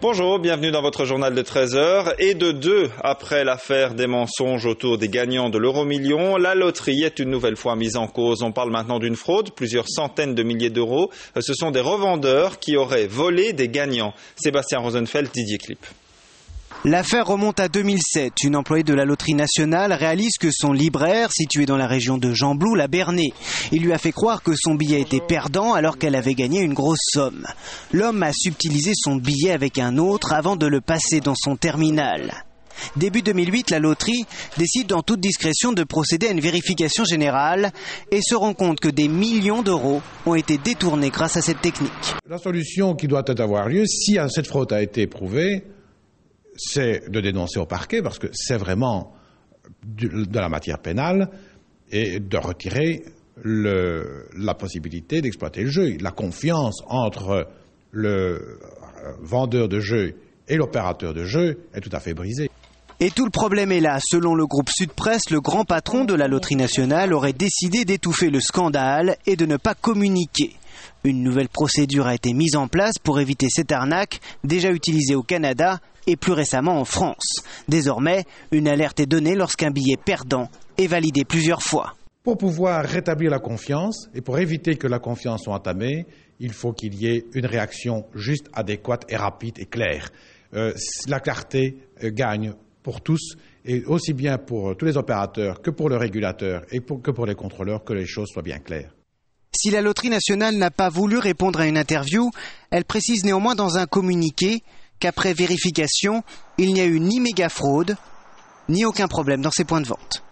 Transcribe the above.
Bonjour, bienvenue dans votre journal de 13h. Et de 2 après l'affaire des mensonges autour des gagnants de l'euro-million, la loterie est une nouvelle fois mise en cause. On parle maintenant d'une fraude, plusieurs centaines de milliers d'euros. Ce sont des revendeurs qui auraient volé des gagnants. Sébastien Rosenfeld, Didier Clip. L'affaire remonte à 2007. Une employée de la Loterie nationale réalise que son libraire, situé dans la région de Gembloux, l'a berné. Il lui a fait croire que son billet était perdant alors qu'elle avait gagné une grosse somme. L'homme a subtilisé son billet avec un autre avant de le passer dans son terminal. Début 2008, la loterie décide en toute discrétion de procéder à une vérification générale et se rend compte que des millions d'euros ont été détournés grâce à cette technique. La solution qui doit avoir lieu, si cette fraude a été prouvée, c'est de dénoncer au parquet, parce que c'est vraiment de la matière pénale, et de retirer la possibilité d'exploiter le jeu. La confiance entre le vendeur de jeux et l'opérateur de jeu est tout à fait brisée. Et tout le problème est là. Selon le groupe Sud Presse, le grand patron de la Loterie nationale aurait décidé d'étouffer le scandale et de ne pas communiquer. Une nouvelle procédure a été mise en place pour éviter cette arnaque, déjà utilisée au Canada et plus récemment en France. Désormais, une alerte est donnée lorsqu'un billet perdant est validé plusieurs fois. Pour pouvoir rétablir la confiance et pour éviter que la confiance soit entamée, il faut qu'il y ait une réaction juste, adéquate et rapide et claire. La clarté gagne pour tous, et aussi bien pour tous les opérateurs que pour le régulateur et que pour les contrôleurs, que les choses soient bien claires. Si la Loterie nationale n'a pas voulu répondre à une interview, elle précise néanmoins dans un communiqué qu'après vérification, il n'y a eu ni méga fraude, ni aucun problème dans ses points de vente.